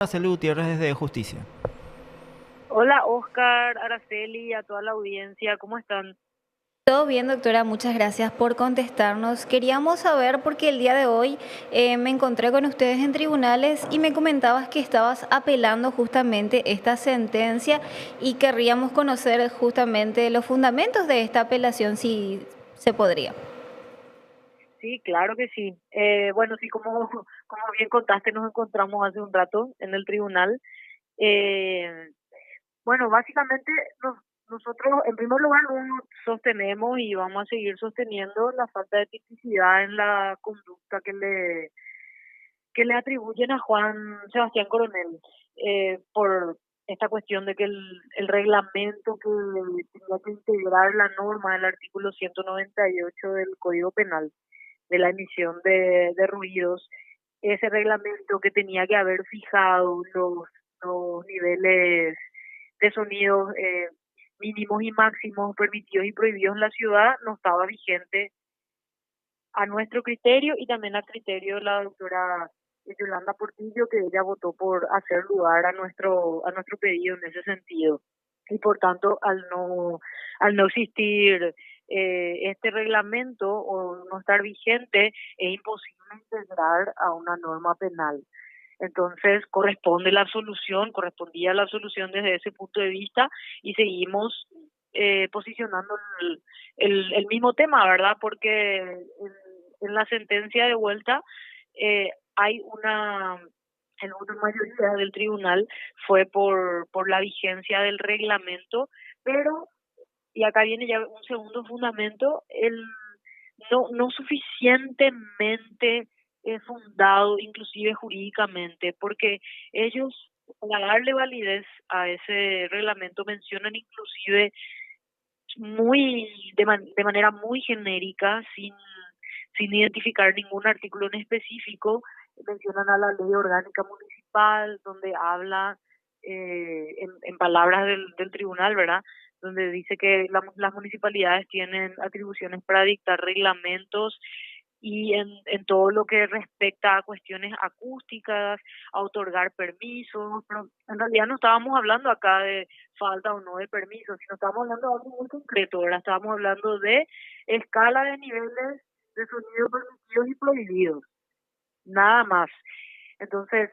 Araceli Gutiérrez desde Justicia. Hola Oscar, Araceli, a toda la audiencia, ¿cómo están? Todo bien, doctora, muchas gracias por contestarnos. Queríamos saber, porque el día de hoy me encontré con ustedes en tribunales y me comentabas que estabas apelando justamente esta sentencia y querríamos conocer justamente los fundamentos de esta apelación, si se podría. Sí, claro que sí. Bueno, sí, como bien contaste, nos encontramos hace un rato en el tribunal. Eh, bueno, básicamente nosotros, en primer lugar, sostenemos y vamos a seguir sosteniendo la falta de tipicidad en la conducta que le atribuyen a Juan Sebastián Coronel por esta cuestión de que el reglamento que tenía que integrar la norma del artículo 198 del Código Penal de la emisión de ruidos, ese reglamento que tenía que haber fijado los niveles de sonidos mínimos y máximos permitidos y prohibidos en la ciudad no estaba vigente a nuestro criterio y también a criterio de la doctora Yolanda Portillo, que ella votó por hacer lugar a nuestro pedido en ese sentido. Y por tanto, al no existir este reglamento o no estar vigente, es imposible integrar a una norma penal. Entonces, correspondía la absolución desde ese punto de vista y seguimos posicionando el mismo tema, ¿verdad? Porque en la sentencia de vuelta hay el voto en mayoría del tribunal fue por la vigencia del reglamento, pero, y acá viene ya un segundo fundamento, el no suficientemente fundado, inclusive jurídicamente, porque ellos, para darle validez a ese reglamento, mencionan inclusive de manera muy genérica, sin identificar ningún artículo en específico, mencionan a la ley orgánica municipal, donde habla en palabras del tribunal, ¿verdad? Donde dice que las municipalidades tienen atribuciones para dictar reglamentos y en todo lo que respecta a cuestiones acústicas, a otorgar permisos, pero en realidad no estábamos hablando acá de falta o no de permisos, sino estábamos hablando de algo muy concreto, ¿verdad? Estábamos hablando de escala de niveles de sonido permitidos y prohibidos, nada más. Entonces,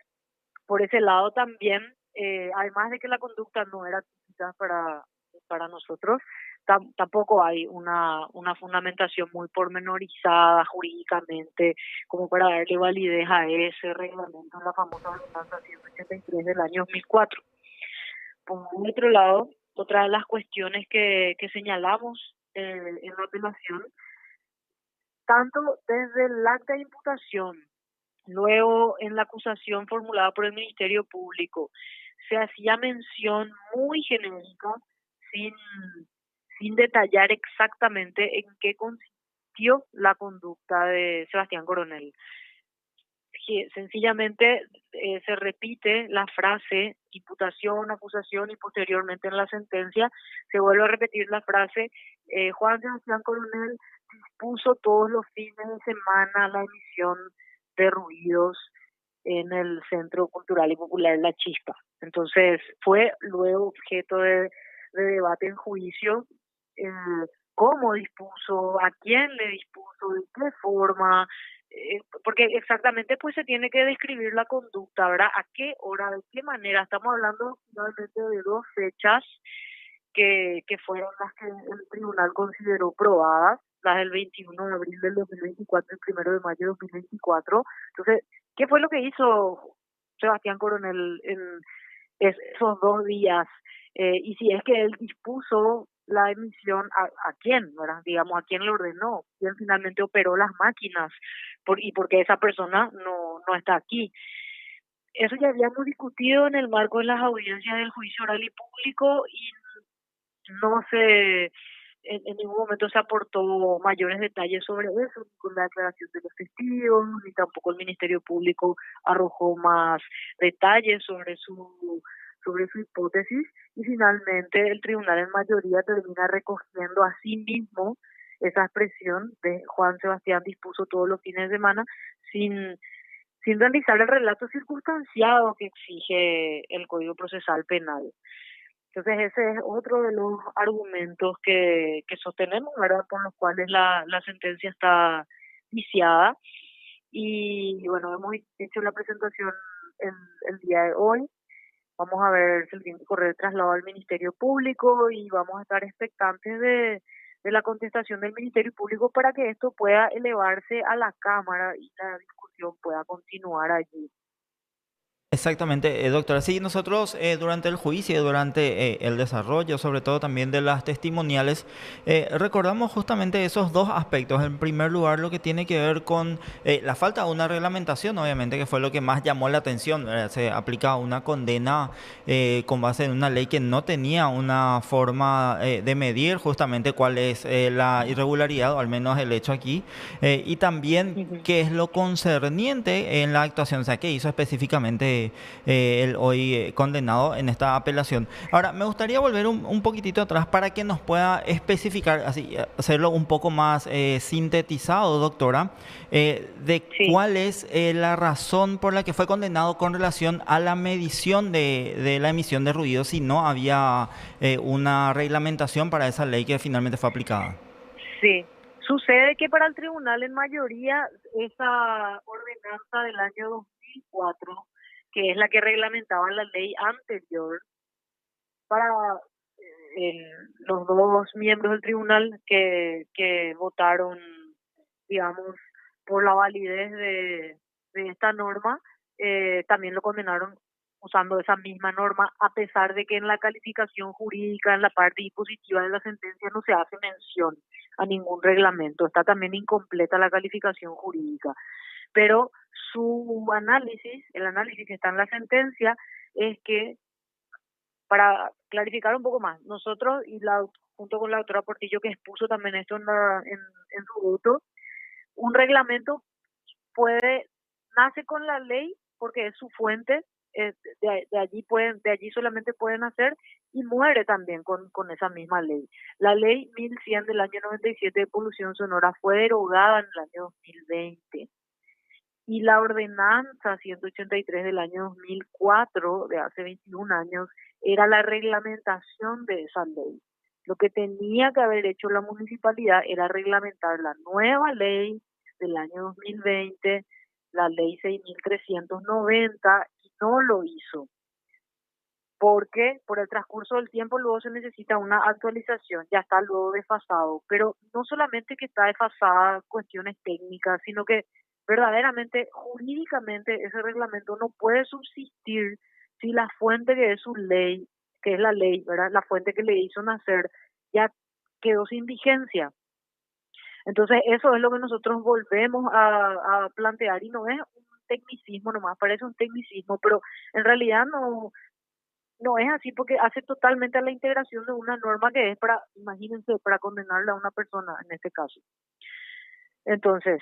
por ese lado también, además de que la conducta no era típica para nosotros, tampoco hay una fundamentación muy pormenorizada jurídicamente como para darle validez a ese reglamento, la famosa ordenanza 183 del año 2004. Por otro lado, otra de las cuestiones que señalamos en la apelación, tanto desde el acta de imputación, luego en la acusación formulada por el Ministerio Público, se hacía mención muy genérica, sin, sin detallar exactamente en qué consistió la conducta de Sebastián Coronel. Sencillamente se repite la frase imputación, acusación y posteriormente en la sentencia se vuelve a repetir la frase Juan Sebastián Coronel dispuso todos los fines de semana la emisión de ruidos en el Centro Cultural y Popular La Chispa. Entonces fue luego objeto de debate en juicio eh, cómo dispuso, a quién le dispuso, de qué forma, porque exactamente pues se tiene que describir la conducta, ¿verdad? ¿A qué hora, de qué manera? Estamos hablando finalmente de dos fechas que fueron las que el tribunal consideró probadas, las del 21 de abril del 2024 y el 1 de mayo de 2024. Entonces, ¿qué fue lo que hizo Sebastián Coronel en esos 2 días? Y si es que él dispuso la emisión, ¿a quién, verdad? Digamos, ¿a quién le ordenó? ¿Quién finalmente operó las máquinas? Y porque esa persona no está aquí. Eso ya habíamos discutido en el marco de las audiencias del juicio oral y público y no se, en ningún momento se aportó mayores detalles sobre eso, ni con la declaración de los testigos, ni tampoco el Ministerio Público arrojó más detalles sobre su hipótesis, y finalmente el tribunal en mayoría termina recogiendo a sí mismo esa expresión de Juan Sebastián dispuso todos los fines de semana sin sin realizar el relato circunstanciado que exige el Código Procesal Penal. Entonces ese es otro de los argumentos que sostenemos, ¿verdad? Por los cuales la sentencia está viciada. Y bueno, hemos hecho la presentación el, el día de hoy. Vamos a ver si el tiene que correr traslado al Ministerio Público y vamos a estar expectantes de la contestación del Ministerio Público para que esto pueda elevarse a la Cámara y la discusión pueda continuar allí. Exactamente, doctora. Sí, nosotros durante el juicio y durante el desarrollo, sobre todo también de las testimoniales, recordamos justamente esos dos aspectos. En primer lugar, lo que tiene que ver con la falta de una reglamentación, obviamente, que fue lo que más llamó la atención. Se aplica una condena con base en una ley que no tenía una forma de medir justamente cuál es la irregularidad, o al menos el hecho aquí, y también Ujú. qué es lo concerniente en la actuación, o sea, qué hizo específicamente el hoy condenado en esta apelación. Ahora, me gustaría volver un poquitito atrás para que nos pueda especificar, así, hacerlo un poco más sintetizado, doctora, de Sí. cuál es la razón por la que fue condenado con relación a la medición de la emisión de ruido, si no había una reglamentación para esa ley que finalmente fue aplicada. Sí, sucede que para el tribunal en mayoría esa ordenanza del año 2004, que es la que reglamentaba la ley anterior, para los dos miembros del tribunal que votaron, digamos, por la validez de esta norma, también lo condenaron usando esa misma norma, a pesar de que en la calificación jurídica, en la parte dispositiva de la sentencia, no se hace mención a ningún reglamento. Está también incompleta la calificación jurídica. Pero su análisis, el análisis que está en la sentencia, es que para clarificar un poco más, nosotros y junto con la doctora Portillo que expuso también esto en su voto, un reglamento nace con la ley porque es su fuente, de allí solamente pueden hacer y muere también con esa misma ley. La ley 1100 del año 97 de polución sonora fue derogada en el año 2020 y la ordenanza 183 del año 2004, de hace 21 años, era la reglamentación de esa ley. Lo que tenía que haber hecho la municipalidad era reglamentar la nueva ley del año 2020, la ley 6390, y no lo hizo porque por el transcurso del tiempo luego se necesita una actualización, ya está luego desfasado, pero no solamente que está desfasada cuestiones técnicas, sino que verdaderamente jurídicamente ese reglamento no puede subsistir si la fuente que es su ley, que es la ley, ¿verdad? La fuente que le hizo nacer ya quedó sin vigencia. Entonces eso es lo que nosotros volvemos a plantear y no es un tecnicismo nomás, parece un tecnicismo, pero en realidad no es así porque hace totalmente a la integración de una norma que es para, imagínense, para condenarle a una persona en este caso. Entonces,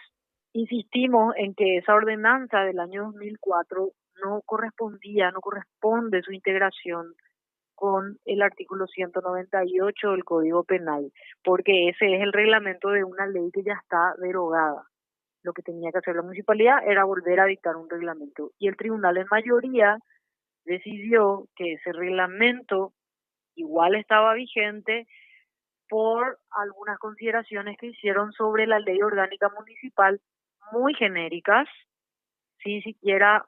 insistimos en que esa ordenanza del año 2004 no correspondía, no corresponde su integración con el artículo 198 del Código Penal, porque ese es el reglamento de una ley que ya está derogada. Lo que tenía que hacer la municipalidad era volver a dictar un reglamento. Y el tribunal en mayoría decidió que ese reglamento igual estaba vigente por algunas consideraciones que hicieron sobre la ley orgánica municipal muy genéricas, sin siquiera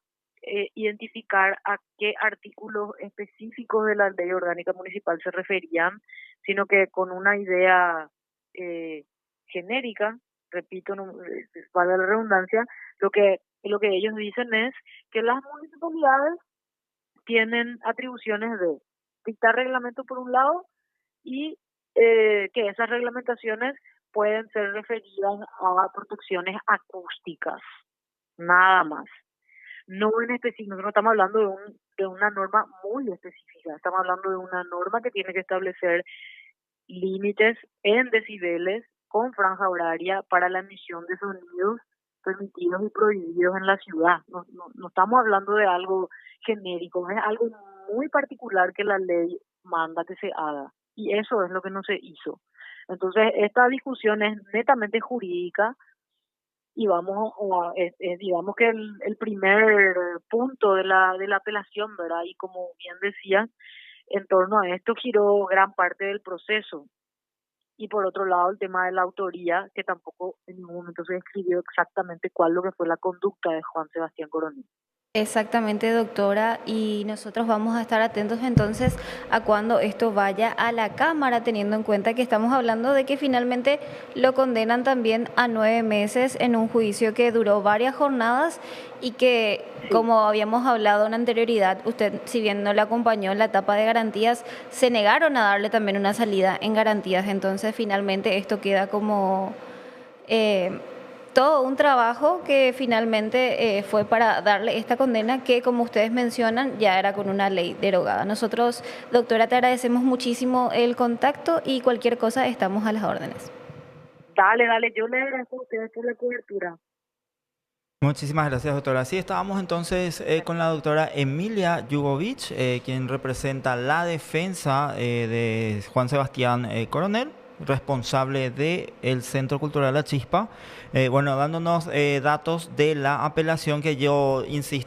identificar a qué artículos específicos de la ley orgánica municipal se referían, sino que con una idea eh, genérica, repito, no, valga la redundancia, lo que ellos dicen es que las municipalidades tienen atribuciones de dictar reglamento por un lado y que esas reglamentaciones pueden ser referidas a protecciones acústicas, nada más. No en específico, no estamos hablando de una norma muy específica, estamos hablando de una norma que tiene que establecer límites en decibeles con franja horaria para la emisión de sonidos permitidos y prohibidos en la ciudad. No estamos hablando de algo genérico, es algo muy particular que la ley manda que se haga. Y eso es lo que no se hizo. Entonces, esta discusión es netamente jurídica y digamos que el primer punto de la apelación, ¿verdad? Y como bien decía, en torno a esto giró gran parte del proceso. Y por otro lado, el tema de la autoría, que tampoco en ningún momento se describió exactamente cuál lo que fue la conducta de Juan Sebastián Coronel. Exactamente, doctora, y nosotros vamos a estar atentos entonces a cuando esto vaya a la Cámara, teniendo en cuenta que estamos hablando de que finalmente lo condenan también a 9 meses en un juicio que duró varias jornadas y que, Sí, como habíamos hablado en anterioridad, usted, si bien no le acompañó en la etapa de garantías, se negaron a darle también una salida en garantías, entonces finalmente esto queda como eh, todo un trabajo que finalmente fue para darle esta condena que, como ustedes mencionan, ya era con una ley derogada. Nosotros, doctora, te agradecemos muchísimo el contacto y cualquier cosa estamos a las órdenes. dale, yo le agradezco a ustedes por la cobertura. Muchísimas gracias, doctora. Sí, estábamos entonces con la doctora Emilia Jugovic, quien representa la defensa de Juan Sebastián Coronel, responsable del Centro Cultural La Chispa. Bueno, dándonos datos de la apelación que yo insisto.